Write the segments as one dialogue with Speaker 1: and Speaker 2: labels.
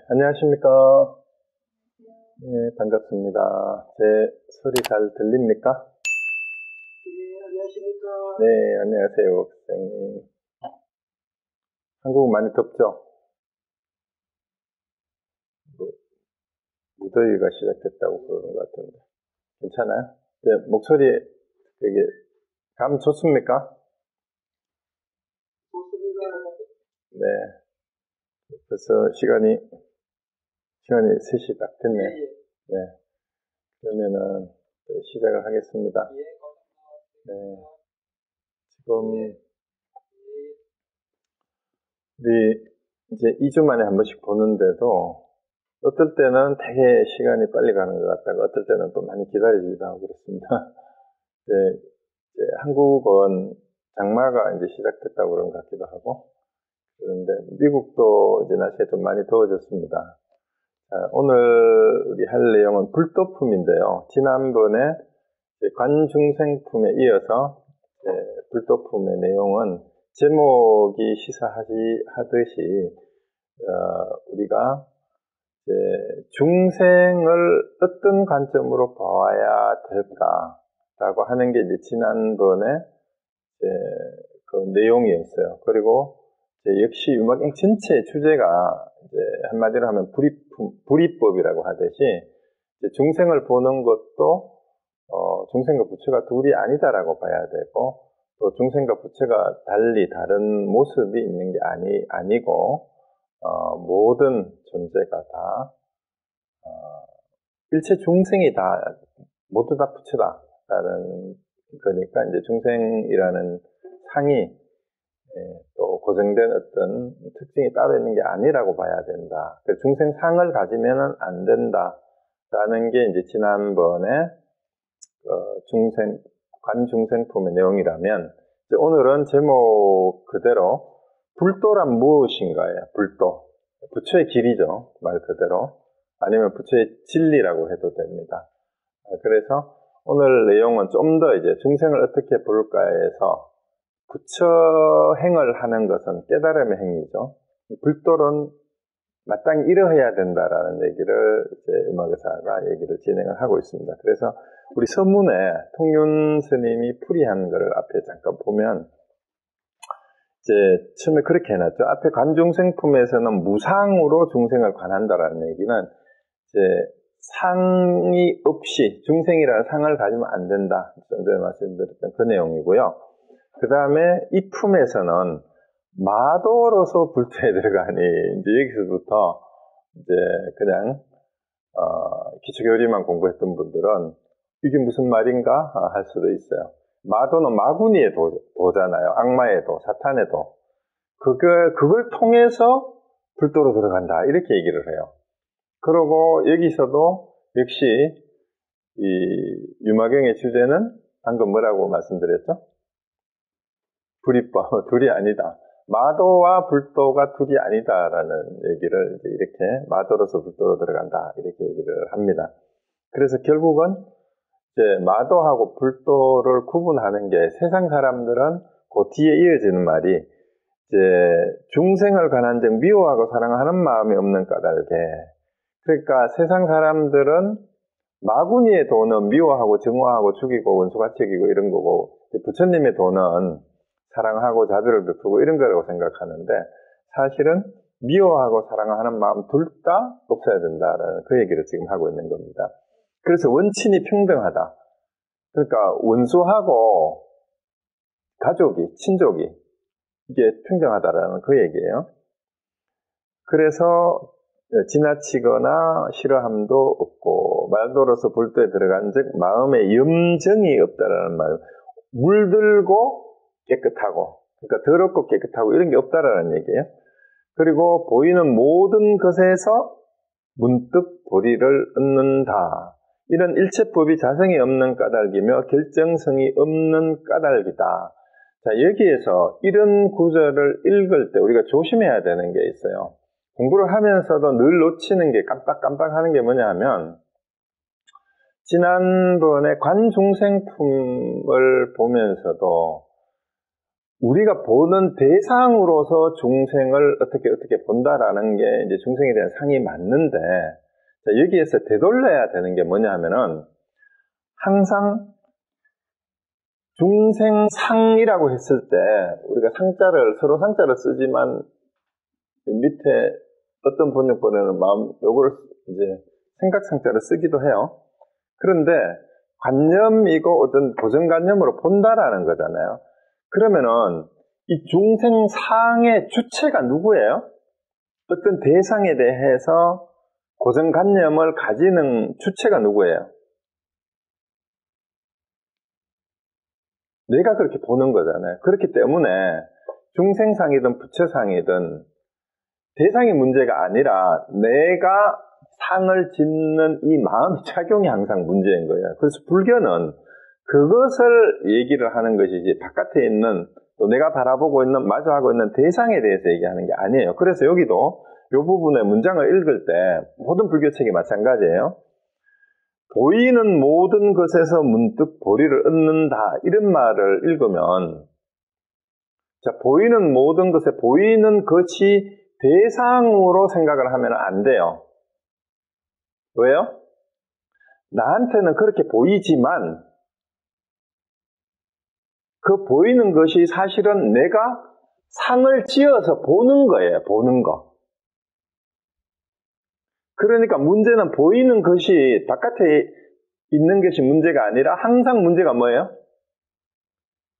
Speaker 1: 안녕하십니까. 네, 반갑습니다. 제 소리 잘 들립니까?
Speaker 2: 네, 안녕하십니까.
Speaker 1: 네, 안녕하세요, 선생님. 한국 많이 덥죠? 무더위가 시작됐다고 그러는 것 같은데. 괜찮아요? 네, 목소리 되게 감 좋습니까?
Speaker 2: 좋습니다.
Speaker 1: 네, 벌써 시간이 3시 딱 됐네.
Speaker 2: 예, 예.
Speaker 1: 네, 그러면은 시작을 하겠습니다.
Speaker 2: 예,
Speaker 1: 네, 지금 우리 이제 2주 만에 한 번씩 보는데도 어떨 때는 되게 시간이 빨리 가는 것 같다가 어떨 때는 또 많이 기다려지기도 하고 그렇습니다. 이제 한국은 장마가 이제 시작됐다고 그런 것 같기도 하고, 그런데 미국도 이제 날씨가 좀 많이 더워졌습니다. 자, 오늘 우리 할 내용은 불도품인데요. 지난번에 관중생품에 이어서 불도품의 내용은 제목이 시사하듯이 우리가 중생을 어떤 관점으로 보아야 될까라고 하는 게 이제 지난번에 그 내용이었어요. 그리고 역시 음악행 전체의 주제가 이제 한마디로 하면 불이법이라고 하듯이 중생을 보는 것도 중생과 부처가 둘이 아니다라고 봐야 되고, 또 중생과 부처가 달리 다른 모습이 있는 게 아니고 모든 존재가 다 일체 중생이 다 모두 다 부처다라는 거니까 이제 중생이라는 상이 또 고정된 어떤 특징이 따로 있는 게 아니라고 봐야 된다. 중생상을 가지면은 안 된다라는 게 이제 지난번에 관중생품의 내용이라면, 이제 오늘은 제목 그대로 불도란 무엇인가예요. 불도. 부처의 길이죠. 말 그대로. 아니면 부처의 진리라고 해도 됩니다. 그래서 오늘 내용은 좀 더 이제 중생을 어떻게 볼까에서 부처 행을 하는 것은 깨달음의 행위죠. 불도는 마땅히 이러해야 된다라는 얘기를 이제 음악의사가 얘기를 진행을 하고 있습니다. 그래서 우리 서문에 통윤 스님이 풀이한 것을 앞에 잠깐 보면, 이제 처음에 그렇게 해놨죠. 앞에 관중생품에서는 무상으로 중생을 관한다라는 얘기는 이제 상이 없이 중생이라는 상을 가지면 안 된다. 좀 전에 말씀드렸던 그 내용이고요. 그 다음에 이 품에서는 마도로서 불도에 들어가니, 이제 여기서부터 이제 그냥 기초교리만 공부했던 분들은 이게 무슨 말인가 할 수도 있어요. 마도는 마구니의 도잖아요. 악마의 도, 사탄의 도. 그걸 통해서 불도로 들어간다. 이렇게 얘기를 해요. 그리고 여기서도 역시 이 유마경의 주제는 방금 뭐라고 말씀드렸죠? 불이법, 둘이 아니다. 마도와 불도가 둘이 아니다라는 얘기를 이렇게 마도로서 불도로 들어간다. 이렇게 얘기를 합니다. 그래서 결국은 이제 마도하고 불도를 구분하는 게, 세상 사람들은 그 뒤에 이어지는 말이 이제 중생을 관한적 미워하고 사랑하는 마음이 없는 까닭에, 그러니까 세상 사람들은 마구니의 도는 미워하고 증오하고 죽이고 원수가책이고 이런 거고, 부처님의 도는 사랑하고 자비를 베푸고 이런 거라고 생각하는데, 사실은 미워하고 사랑하는 마음 둘 다 없어야 된다라는 그 얘기를 지금 하고 있는 겁니다. 그래서 원친이 평등하다. 그러니까 원수하고 가족이, 친족이 이게 평등하다라는 그 얘기예요. 그래서 지나치거나 싫어함도 없고, 말도로서 불도에 들어간 즉 마음에 염정이 없다라는 말. 물들고 깨끗하고, 그러니까 더럽고 깨끗하고 이런 게 없다라는 얘기예요. 그리고 보이는 모든 것에서 문득 도리를 얻는다. 이런 일체법이 자성이 없는 까닭이며 결정성이 없는 까닭이다. 자, 여기에서 이런 구절을 읽을 때 우리가 조심해야 되는 게 있어요. 공부를 하면서도 늘 놓치는 게, 깜빡깜빡 하는 게 뭐냐 하면, 지난번에 관중생품을 보면서도 우리가 보는 대상으로서 중생을 어떻게 본다라는 게 이제 중생에 대한 상이 맞는데, 자, 여기에서 되돌려야 되는 게 뭐냐 하면은, 항상 중생상이라고 했을 때, 우리가 서로 상자를 쓰지만, 밑에 어떤 번역본에는 요거를 이제 생각상자를 쓰기도 해요. 그런데, 관념이고 어떤 고정관념으로 본다라는 거잖아요. 그러면은 이 중생상의 주체가 누구예요? 어떤 대상에 대해서 고정관념을 가지는 주체가 누구예요? 내가 그렇게 보는 거잖아요. 그렇기 때문에 중생상이든 부처상이든 대상이 문제가 아니라 내가 상을 짓는 이 마음의 작용이 항상 문제인 거예요. 그래서 불교는 그것을 얘기를 하는 것이지 바깥에 있는 또 내가 바라보고 있는 마주하고 있는 대상에 대해서 얘기하는 게 아니에요. 그래서 여기도 이 부분의 문장을 읽을 때 모든 불교책이 마찬가지예요. 보이는 모든 것에서 문득 보리를 얻는다 이런 말을 읽으면 자, 보이는 모든 것에 보이는 것이 대상으로 생각을 하면 안 돼요. 왜요? 나한테는 그렇게 보이지만 그 보이는 것이 사실은 내가 상을 지어서 보는 거예요. 보는 거. 그러니까 문제는 보이는 것이 바깥에 있는 것이 문제가 아니라 항상 문제가 뭐예요?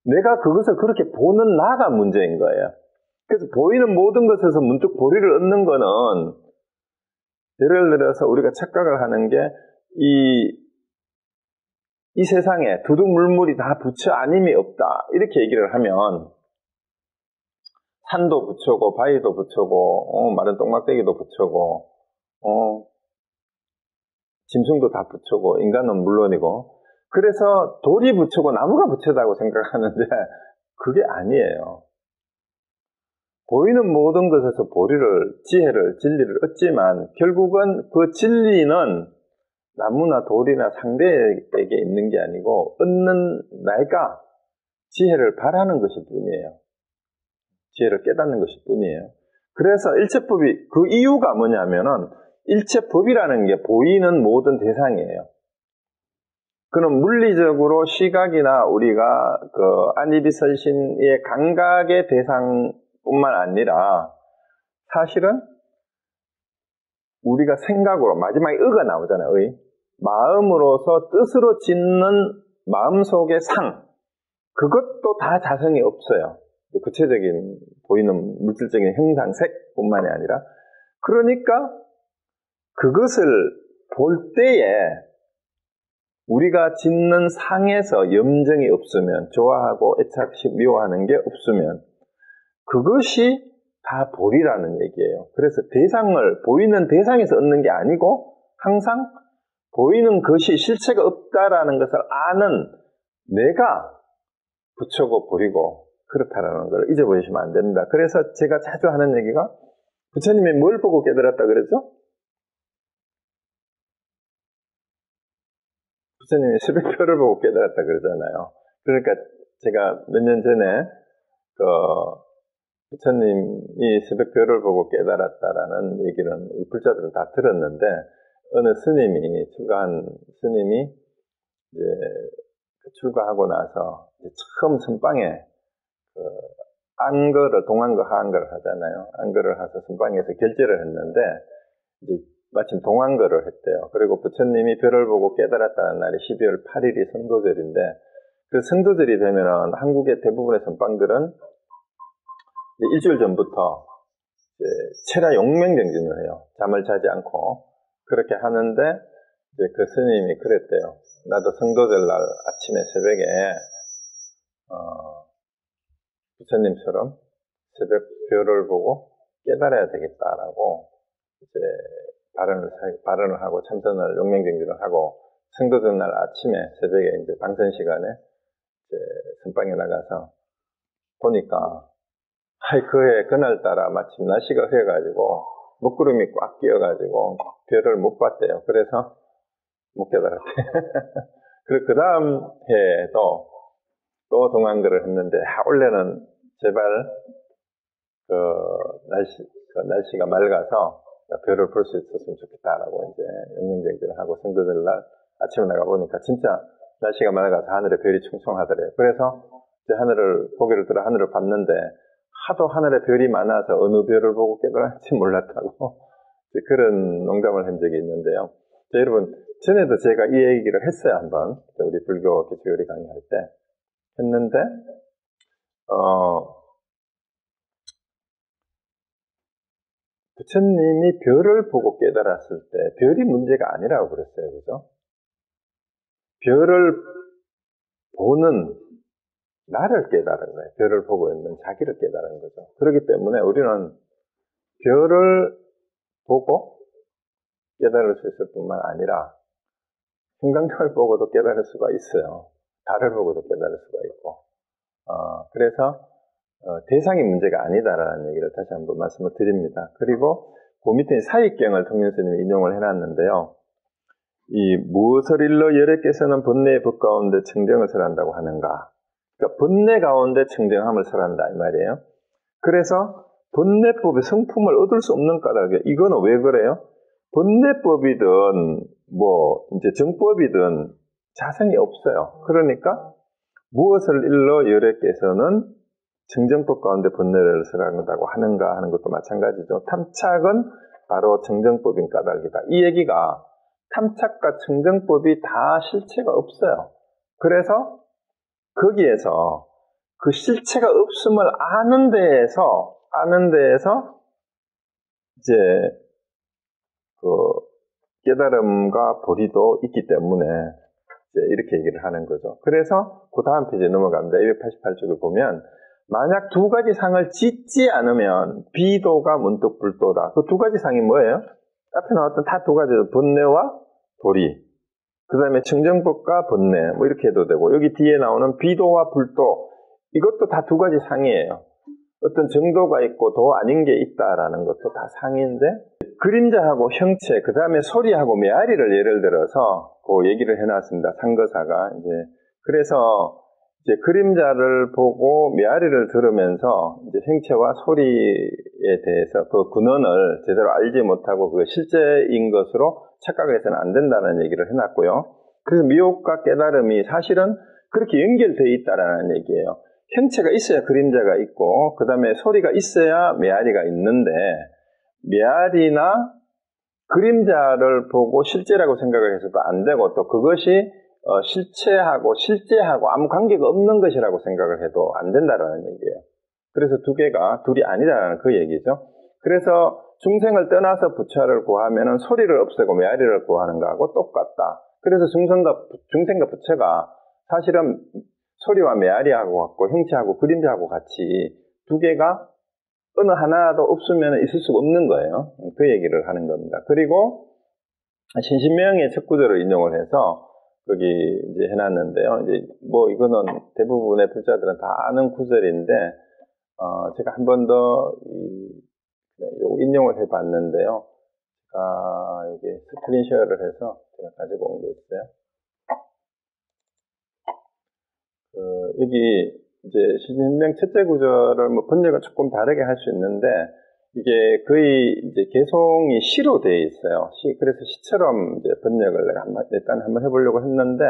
Speaker 1: 내가 그것을 그렇게 보는 나가 문제인 거예요. 그래서 보이는 모든 것에서 문득 보리를 얻는 거는 예를 들어서 우리가 착각을 하는 게 이 세상에 두두물물이 다 부처 아님이 없다 이렇게 얘기를 하면 산도 부처고 바위도 부처고 마른 똥막대기도 부처고 짐승도 다 부처고 인간은 물론이고 그래서 돌이 부처고 나무가 부처다고 생각하는데 그게 아니에요. 보이는 모든 것에서 지혜를 진리를 얻지만 결국은 그 진리는 나무나 돌이나 상대에게 있는 게 아니고 얻는 내가 지혜를 바라는 것일 뿐이에요. 지혜를 깨닫는 것일 뿐이에요. 그래서 일체법이 그 이유가 뭐냐면은 일체법이라는 게 보이는 모든 대상이에요. 그는 물리적으로 시각이나 우리가 안이비설신의 감각의 대상뿐만 아니라 사실은 우리가 생각으로 마지막에 의가 나오잖아요. 마음으로서 뜻으로 짓는 마음속의 상 그것도 다 자성이 없어요. 구체적인 보이는 물질적인 형상색뿐만이 아니라 그러니까 그것을 볼 때에 우리가 짓는 상에서 염증이 없으면 좋아하고 애착시 미워하는 게 없으면 그것이 다 보리라는 얘기예요. 그래서 대상을 보이는 대상에서 얻는 게 아니고 항상 보이는 것이 실체가 없다라는 것을 아는 내가 부처고 보리고 그렇다라는 걸 잊어버리시면 안 됩니다. 그래서 제가 자주 하는 얘기가 부처님이 뭘 보고 깨달았다 그랬죠? 부처님이 새벽별을 보고 깨달았다 그러잖아요. 그러니까 제가 몇 년 전에 부처님이 새벽별을 보고 깨달았다라는 얘기는 우리 불자들은 다 들었는데 어느 출가한 스님이 이제 출가하고 나서 처음 선방에 안거를 동안거 하안거를 하잖아요. 안거를 해서 선방에서 결제를 했는데 이제 마침 동안거를 했대요. 그리고 부처님이 별을 보고 깨달았다는 날이 12월 8일이 성도절인데 그 성도절이 되면은 한국의 대부분의 선방들은 일주일 전부터 체라 용맹정진을 해요. 잠을 자지 않고 그렇게 하는데 이제 그 스님이 그랬대요. 나도 성도절날 아침에 새벽에 부처님처럼 새벽 별을 보고 깨달아야 되겠다라고 이제 발언을 하고 참선을 용맹정진을 하고 성도절 날 아침에 새벽에 이제 방선 시간에 이제 선방에 나가서 보니까 그해 그날따라 마침 날씨가 흐려가지고 먹구름이 꽉 끼어가지고 별을 못 봤대요. 그래서 못 깨달았대요. 그리고 그 다음 해에도 또 동안거를 했는데 원래는 제발 날씨가 맑아서 별을 볼 수 있었으면 좋겠다라고 이제 영명쟁지를 하고 성도들날 아침에 나가 보니까 진짜 날씨가 맑아서 하늘에 별이 충성하더래요. 그래서 이제 고개를 들어 하늘을 봤는데 하도 하늘에 별이 많아서 어느 별을 보고 깨달았는지 몰랐다고 그런 농담을 한 적이 있는데요. 여러분, 전에도 제가 이 얘기를 했어요, 한번. 우리 불교 기초요리 강의할 때. 했는데, 부처님이 별을 보고 깨달았을 때, 별이 문제가 아니라고 그랬어요, 그죠? 별을 보는 나를 깨달은 거예요. 별을 보고 있는 자기를 깨달은 거죠. 그렇기 때문에 우리는 별을 보고 깨달을 수 있을 뿐만 아니라 형광등을 보고도 깨달을 수가 있어요. 달을 보고도 깨달을 수가 있고. 그래서 대상이 문제가 아니다라는 얘기를 다시 한번 말씀을 드립니다. 그리고 그 밑에 사익경을 통일스님이 인용을 해놨는데요. 이 무엇을 일러 여래께서는 번뇌의 법 가운데 청정을 설한다고 하는가. 그러니까 번뇌 가운데 청정함을 설한다 이 말이에요. 그래서 번뇌법의 성품을 얻을 수 없는 까닭에 이거는 왜 그래요? 번뇌법이든 이제 정법이든 자성이 없어요. 그러니까 무엇을 일러 여래께서는 정정법 가운데 번뇌를 설한다고 하는가 하는 것도 마찬가지죠. 탐착은 바로 정정법인 까닭이다. 이 얘기가 탐착과 정정법이 다 실체가 없어요. 그래서 거기에서 그 실체가 없음을 아는 데에서 이제 깨달음과 도리도 있기 때문에 이제 이렇게 얘기를 하는 거죠. 그래서 그 다음 페이지에 넘어갑니다. 288쪽을 보면 만약 두 가지 상을 짓지 않으면 비도가 문득 불도다. 그 두 가지 상이 뭐예요? 앞에 나왔던 다 두 가지죠. 번뇌와 도리. 그 다음에 청정법과 번뇌. 이렇게 해도 되고 여기 뒤에 나오는 비도와 불도. 이것도 다 두 가지 상이에요. 어떤 정도가 있고 도 아닌 게 있다라는 것도 다 상인데 그림자하고 형체, 그 다음에 소리하고 메아리를 예를 들어서 그 얘기를 해놨습니다. 상거사가 이제 그래서 이제 그림자를 보고 메아리를 들으면서 이제 형체와 소리에 대해서 그 근원을 제대로 알지 못하고 그 실제인 것으로 착각을 해서는 안 된다는 얘기를 해놨고요. 그래서 미혹과 깨달음이 사실은 그렇게 연결되어 있다라는 얘기예요. 형체가 있어야 그림자가 있고 그 다음에 소리가 있어야 메아리가 있는데 메아리나 그림자를 보고 실제라고 생각을 해서도 안 되고 또 그것이 실제하고 아무 관계가 없는 것이라고 생각을 해도 안 된다라는 얘기예요. 그래서 두 개가 둘이 아니라는 그 얘기죠. 그래서 중생을 떠나서 부처를 구하면은 소리를 없애고 메아리를 구하는 거하고 똑같다. 그래서 중생과 부처가 사실은 소리와 메아리하고 같고 형체하고 그림자하고 같이 두 개가 어느 하나도 없으면 있을 수가 없는 거예요. 그 얘기를 하는 겁니다. 그리고 신신명의 첫 구절을 인용을 해서 거기 이제 해놨는데요. 이제 이거는 대부분의 불자들은 다 아는 구절인데 제가 한 번 더 인용을 해봤는데요. 여기 스크린샷을 해서 제가 가지고 온 게 있어요. 여기 이제 신신명 첫째 구절을 번역을 조금 다르게 할 수 있는데 이게 거의 이제 개송이 시로 되어 있어요. 그래서 시처럼 이제 번역을 내가 일단 한번 해보려고 했는데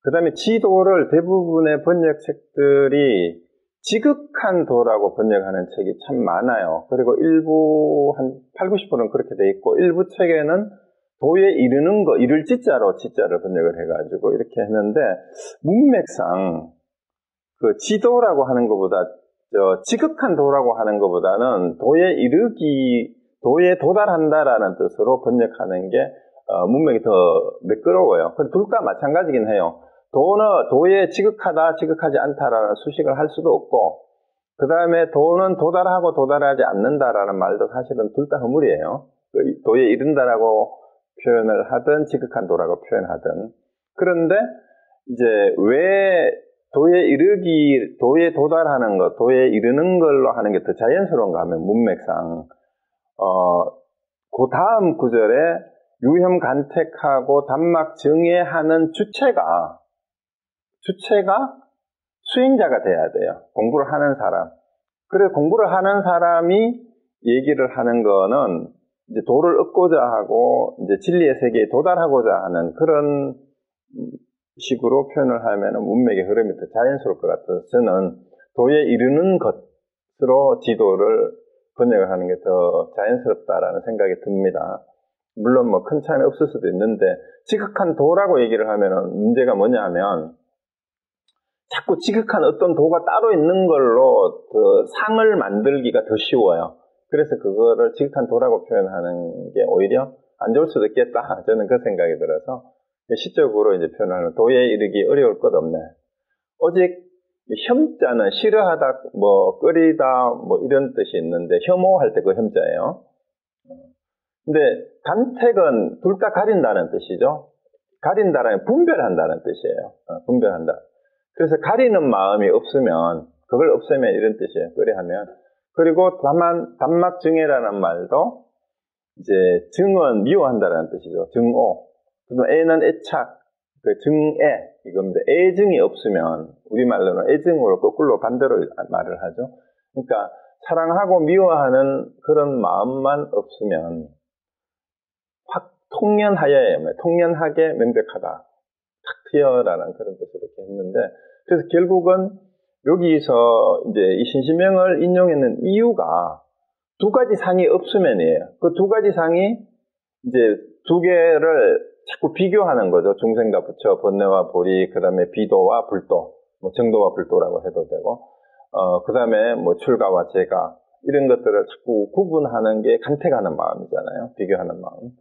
Speaker 1: 그 다음에 지도를 대부분의 번역책들이 지극한 도라고 번역하는 책이 참 많아요. 그리고 일부 한 80~90%는 그렇게 돼 있고 일부 책에는 도에 이르는 거, 이를 지자로 지자를 번역을 해가지고 이렇게 했는데 문맥상 그 지도라고 하는 것보다 지극한 도라고 하는 것보다는 도에 도달한다라는 뜻으로 번역하는 게 문맥이 더 매끄러워요. 둘 다 마찬가지긴 해요. 도에 지극하다, 지극하지 않다라는 수식을 할 수도 없고 그 다음에 도는 도달하고 도달하지 않는다라는 말도 사실은 둘 다 허물이에요. 도에 이른다라고 표현을 하든 지극한 도라고 표현하든 그런데 이제 왜 도에 도달하는 것, 도에 이르는 걸로 하는 게 더 자연스러운가 하면 문맥상 그 다음 구절에 유혐 간택하고 단막 정해하는 주체가 수행자가 돼야 돼요. 공부를 하는 사람. 그래 공부를 하는 사람이 얘기를 하는 거는 이제 도를 얻고자 하고 이제 진리의 세계에 도달하고자 하는 그런 식으로 표현을 하면 문맥의 흐름이 더 자연스러울 것 같아서 저는 도에 이르는 것으로 지도를 번역을 하는 게 더 자연스럽다라는 생각이 듭니다. 물론 뭐 큰 차이는 없을 수도 있는데 지극한 도라고 얘기를 하면은 문제가 뭐냐 하면 자꾸 지극한 어떤 도가 따로 있는 걸로 그 상을 만들기가 더 쉬워요. 그래서 그거를 지극한 도라고 표현하는 게 오히려 안 좋을 수도 있겠다. 저는 그 생각이 들어서 시적으로 이제 표현하는 도에 이르기 어려울 것 없네. 오직 혐자는 싫어하다, 뭐 끓이다, 뭐 이런 뜻이 있는데 혐오할 때 그 혐자예요. 근데 간택은 둘 다 가린다는 뜻이죠. 가린다라는 분별한다는 뜻이에요. 분별한다. 그래서 가리는 마음이 없으면 그걸 없애면 이런 뜻이에요. 끓이하면. 그리고 다만 단막증애라는 말도 이제 증은 미워한다라는 뜻이죠. 증오. 그리고 애는 애착. 그 증애 이겁니다. 애증이 없으면 우리말로는 애증으로 거꾸로 반대로 말을 하죠. 그러니까 사랑하고 미워하는 그런 마음만 없으면 확 통연하여야 통연하게 명백하다. 탁 트여라는 그런 뜻으로 이렇게 했는데 그래서 결국은 여기서 이제 이 신시명을 인용했는 이유가 두 가지 상이 없으면이에요. 그 두 가지 상이 이제 두 개를 자꾸 비교하는 거죠. 중생과 부처, 번뇌와 보리, 그 다음에 비도와 불도, 뭐 정도와 불도라고 해도 되고, 그 다음에 뭐 출가와 재가, 이런 것들을 자꾸 구분하는 게 간택하는 마음이잖아요. 비교하는 마음.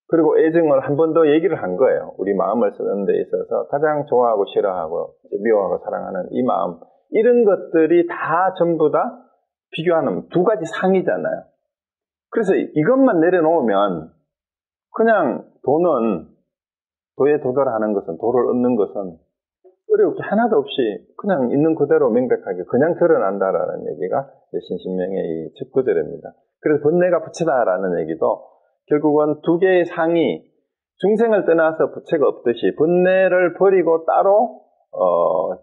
Speaker 1: 그리고 애증을 한 번 더 얘기를 한 거예요. 우리 마음을 쓰는 데 있어서 가장 좋아하고 싫어하고, 미워하고 사랑하는 이 마음, 이런 것들이 다 전부 다 비교하는 두 가지 상이잖아요. 그래서 이것만 내려놓으면, 그냥 도에 도달하는 것은, 도를 얻는 것은 어려울 게 하나도 없이 그냥 있는 그대로 명백하게 그냥 드러난다라는 얘기가 신신명의 이 첫 구절입니다. 그래서 번뇌가 부채다라는 얘기도 결국은 두 개의 상이 중생을 떠나서 부채가 없듯이 번뇌를 버리고 따로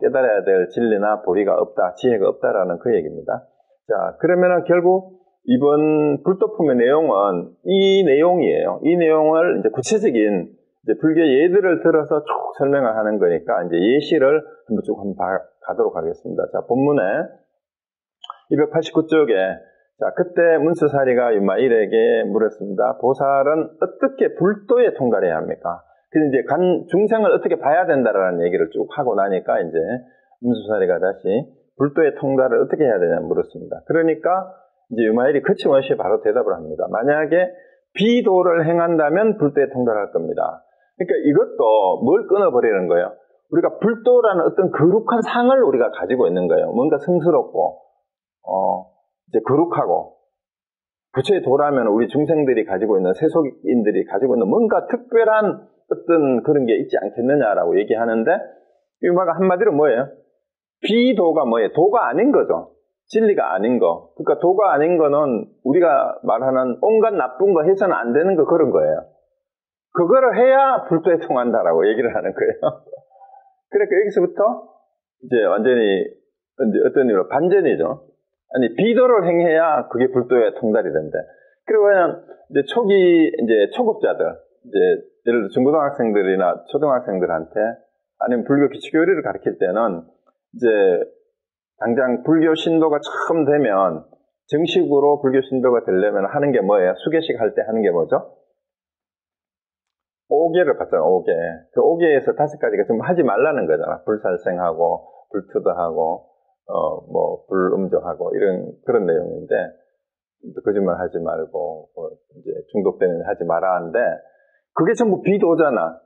Speaker 1: 깨달아야 될 진리나 보리가 없다, 지혜가 없다라는 그 얘기입니다. 자, 그러면은 결국 이번 불도품의 내용은 이 내용이에요. 이 내용을 이제 구체적인 이제 불교 예들을 들어서 쭉 설명을 하는 거니까 이제 예시를 한번 가도록 하겠습니다. 자, 본문에 289쪽에 자, 그때 문수사리가 유마일에게 물었습니다. 보살은 어떻게 불도에 통달해야 합니까? 그래서 이제 중생을 어떻게 봐야 된다라는 얘기를 쭉 하고 나니까 이제 문수사리가 다시 불도의 통달을 어떻게 해야 되냐 물었습니다. 그러니까 이제 유마일이 거침없이 바로 대답을 합니다. 만약에 비도를 행한다면 불도에 통달할 겁니다. 그러니까 이것도 뭘 끊어버리는 거예요? 우리가 불도라는 어떤 거룩한 상을 우리가 가지고 있는 거예요. 뭔가 성스럽고, 이제 거룩하고, 부처의 도라면 우리 중생들이 가지고 있는, 세속인들이 가지고 있는 뭔가 특별한 어떤 그런 게 있지 않겠느냐라고 얘기하는데, 유마가 한마디로 뭐예요? 비도가 뭐예요? 도가 아닌 거죠. 진리가 아닌 거. 그러니까 도가 아닌 거는 우리가 말하는 온갖 나쁜 거 해서는 안 되는 거 그런 거예요. 그거를 해야 불도에 통한다라고 얘기를 하는 거예요. 그러니까 여기서부터 이제 완전히 이제 어떤 의미로 반전이죠. 아니 비도를 행해야 그게 불도에 통달이 된대. 그리고 그냥 이제 이제 초급자들, 이제 예를 들어 중고등학생들이나 초등학생들한테 아니면 불교 기초교리를 가르칠 때는 이제 당장 불교 신도가 처음 되면 정식으로 불교 신도가 되려면 하는 게 뭐예요? 수계식 할 때 하는 게 뭐죠? 5계를 받잖아, 5계. 그 5계에서 5가지가 좀 하지 말라는 거잖아. 불살생하고, 불투더하고, 불음조하고, 그런 내용인데, 거짓말 하지 말고, 이제 중독되는 일 하지 마라 하는데, 그게 전부 비도잖아.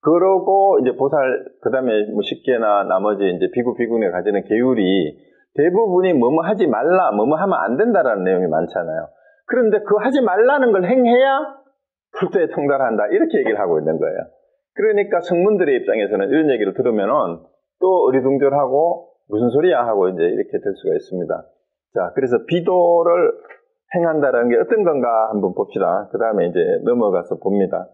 Speaker 1: 그러고, 이제 보살, 그 다음에 뭐 10계나 나머지 이제 비구비군에 가지는 계율이 대부분이 뭐뭐 하지 말라, 뭐뭐 하면 안 된다라는 내용이 많잖아요. 그런데 그 하지 말라는 걸 행해야 불도에 통달한다. 이렇게 얘기를 하고 있는 거예요. 그러니까 성문들의 입장에서는 이런 얘기를 들으면은 또 어리둥절하고 무슨 소리야 하고 이제 이렇게 될 수가 있습니다. 자, 그래서 비도를 행한다라는 게 어떤 건가 한번 봅시다. 그 다음에 이제 넘어가서 봅니다.